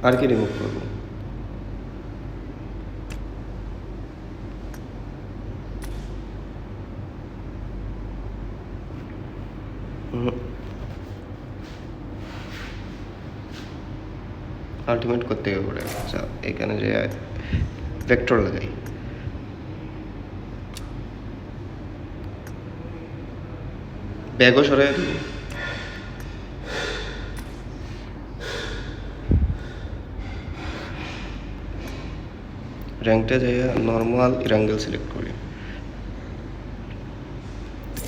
আর কি রিমুভ করবো? আলটিমেট করতে হবে। আচ্ছা, এখানে যে ভেক্টর লাগাই, ব্যাগও সরাই দেব। র্যাঙ্কটা যাই নর্মাল ইরাঙ্গেল সিলেক্ট করি,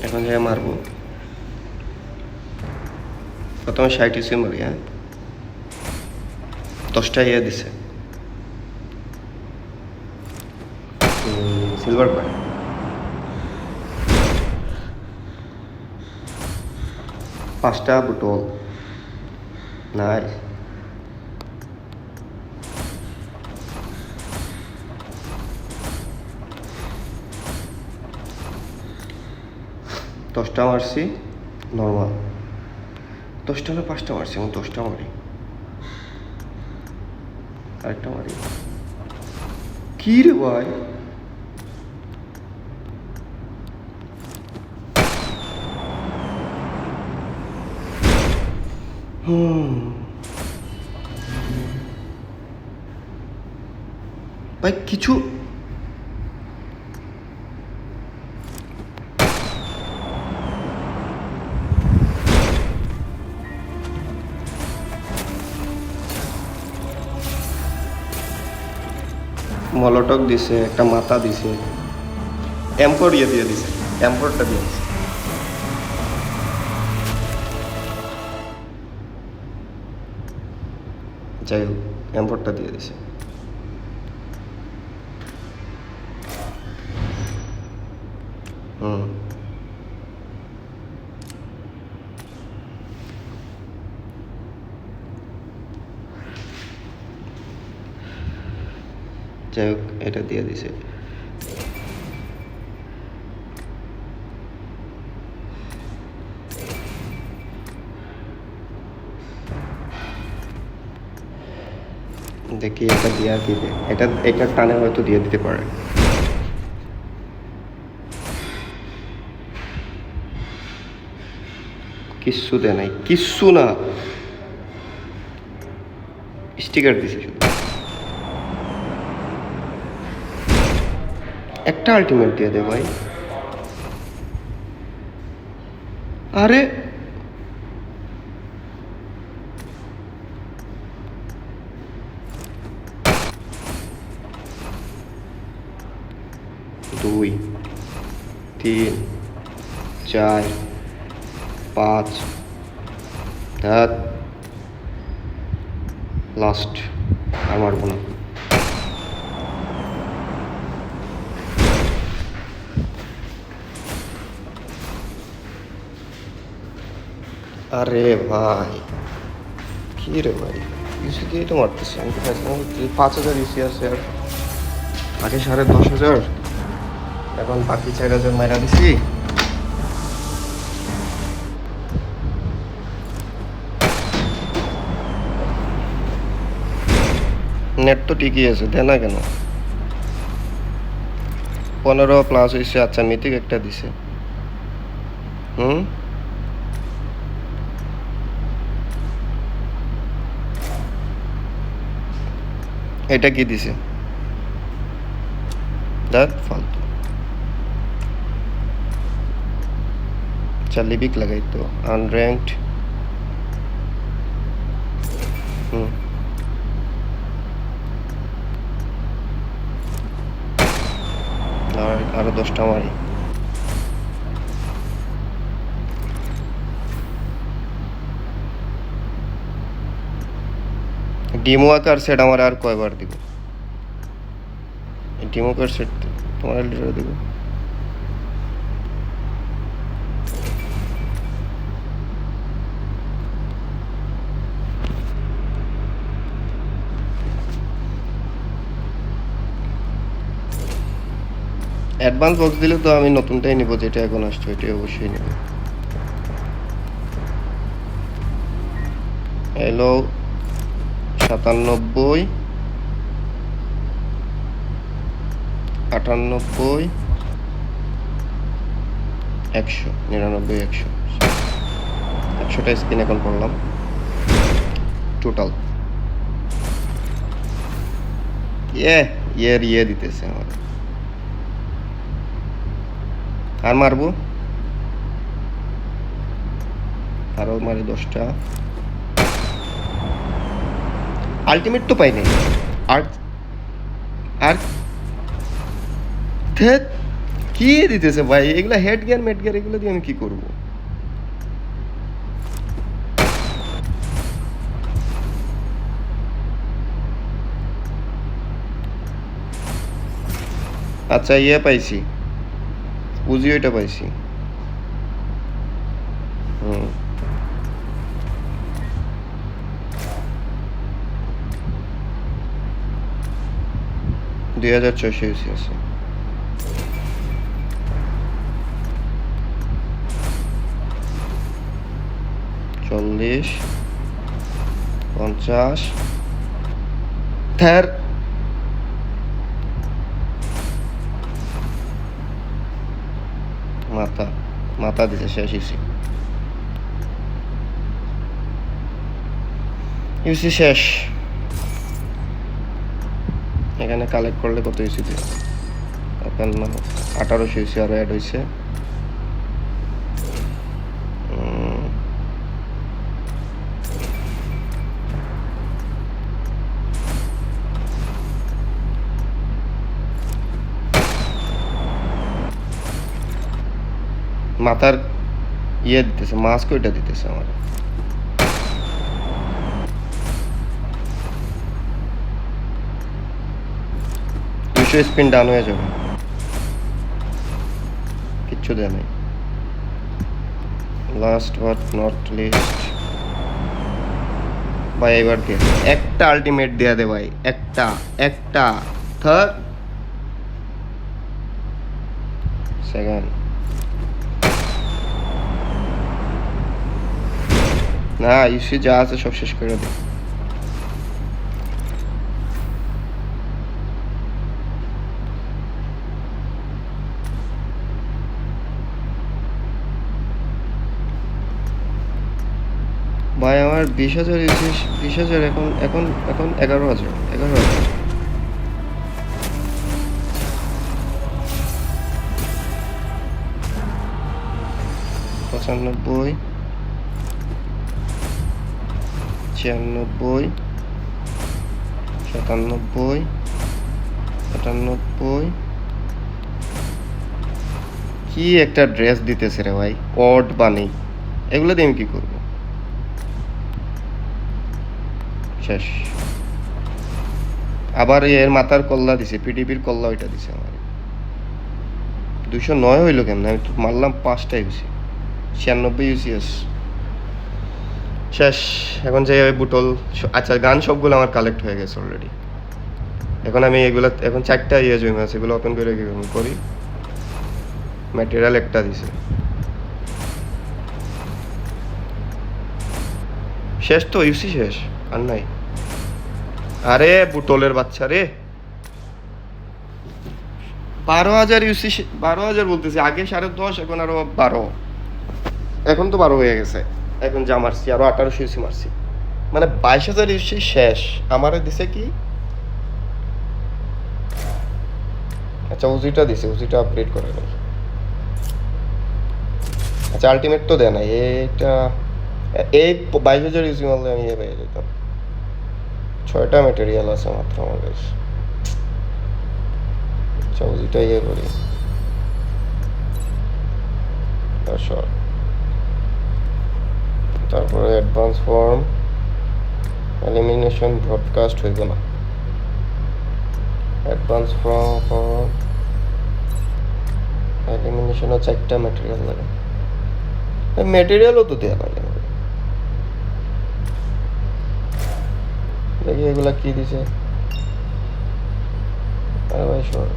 এখন যাই মারবো। প্রথমে 60 ইসি মারি, হ্যাঁ 10টা ইয়ে দিছে সিলভার কয়েন। পাঁচটা বোতল, নাইস। দশটা মারছি নর্মাল, 10টা না 5টা মারছি, এবং 10টা মারি। আরেকটা মারি, কি রে ভাই? ভাই কিছু মলটক দিছে, একটা মাথা দিছে, এম্পর ইয়ে দিয়ে দিছে, এম্পরটা দিয়ে দিছে। যাই হোক, এম্পরটা দিয়ে দিছে। যাই হোক, এটা দিয়ে দিছে। দেখি এটা দিয়ে আর দিবে, এটা টানে হয়তো দিয়ে দিতে পারে। কিচ্ছু দেয় নাই, কিচ্ছু না, স্টিকার দিছে শুধু। একটা আলটিমেট দিয়ে দে ভাই। আরে দুই, 3, 4, 5, লাস্ট। আর মারবো না। আরে ভাই, কি রে ভাই, ইসি দিয়েই তো মারতেছি আমি। তো 5,000 ইসি আছে, আর আগে 10,500, এখন বাকি 4,000 মাইরা দিছি। নেট তো ঠিকই আছে, দেয় না কেন? 15+ হয়েছে। আচ্ছা, মিথিক একটা দিছে। এটা কি দিছে? দেখ ফালতু। আচ্ছা, লিপিক লাগাই তো, আনর্যাঙ্কড। আরো 10টা মারি। ডিমো আকার সেট আমার আর কয়বার দিব? ডিমো আকার সেট তোমার লিটার দিব। অ্যাডভান্স বক্স দিলে তো আমি নতুনটাই নিব, যেটা এখন আসছে ওইটাই অবশ্যই নেব। হ্যালো 97, 98, 100, 99, 100, 100টা স্পিন এখন করলাম টোটাল। ইয়ে দিতেছে আমার। আর মারবো, আরো মারি 10টা। আলটিমেট তো পাই নাই। আর আর কি দিতেছে ভাই এগুলা? হেড গিয়ার মেড গিয়ার এগুলো দিয়ে আমি কি করব? আচ্ছা ইয়ে পাইছি, উজি ওইটা পাইছি। হুম, 2600 ইউসি আছে। চল্লিশ, 50, মাথা মাথা দিছে, শেষ ইউসি। ইউসি শেষ। এখানে কালেক্ট করলে কত ইউসি দিবে? 1800 ইউসি আরো অ্যাড হয়েছে। মাথার ইয়ে দিতেছে, মাস্ক ওইটা দিতেছে আমার। স্পিন ডাউন হয়ে যাবে, কিচ্ছু দেয় নাই। লাস্ট বাট নট লিস্ট ভাই, এবার কে একটা আলটিমেট দেয়া দে ভাই, একটা থার্ড সেকেন্ড না, ইউসি যা আছে সব শেষ করে দে। ভাই আমার 20,000 ইউসি, 20,000 এখন এখন এখন 11,000, 11,000। 95, 96, 97, 98। কি একটা ড্রেস দিতেছে রে ভাই, অড বানি, এগুলো দিয়ে আমি কি করব? শেষ। আবার এর মাথার কল্লা দিছে, পিডিবির কল্লা ওইটা দিছে আমার। 209 হইলো কেমন? আমি তো মারলাম 5টা ইউসি, 96 ইউসিএস। শেষ। এখন যে বুটল, আচ্ছা গান সবগুলো আমার কালেক্ট হয়ে গেছে অলরেডি। এখন আমি এগুলো, এখন 4টা ইয়ে জমি আছে, এগুলো ওপেন করে করি। ম্যাটেরিয়াল একটা দিছে। শেষ তো, ইউসি শেষ, আর নাই। আরে বুটলের বাচ্চা রে, 12,000 ইউসি, 12,000 বলতেছি, আগে 10.5, এখন আরো 12, এখন তো 12 হয়ে গেছে। এখন যা মারছি আরো 1800 ইউসি মারছি, মানে 22,000 ইউসি শেষ। আমারে দিছে কি? আচ্ছা উজিটা দিছে, উজিটা আপগ্রেড করে নাই। আচ্ছা আলটিমেট তো দেয় নাই। এইটা এই 22,000 ইউসি মারলে আমি পেয়ে যেতাম। 6টা ম্যাটেরিয়াল আছে মাত্র আমার কাছে। আচ্ছা উজিটা ইয়ে করি, তারপরে অ্যাডভান্স ফর্ম, এলিমিনেশন ব্রডকাস্ট হইব না। অ্যাডভান্স ফর্ম এলিমিনেশনও 4টা ম্যাটেরিয়াল লাগে। ম্যাটেরিয়ালও তো দেওয়া লাগে। দেখি এগুলা কি দিছে। আরে ভাই সর,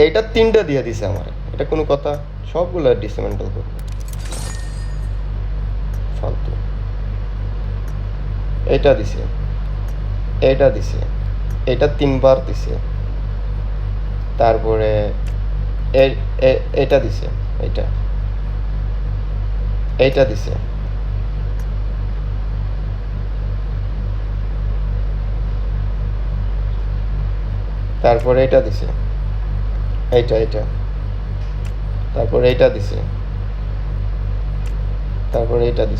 এইটা 3টা দিয়ে দিছে আমার, এটা কোনো কথা? সবগুলো ডিসমেন্টাল করবে, ফালতু। এটা দিছে, এটা দিছে, এটা 3বার দিছে, তারপরে এটা দিছে, এইটা দিছে, তারপরে এটা দিছে, এটা, তারপরে এটা দিছে, তারপরে এটা দিছে।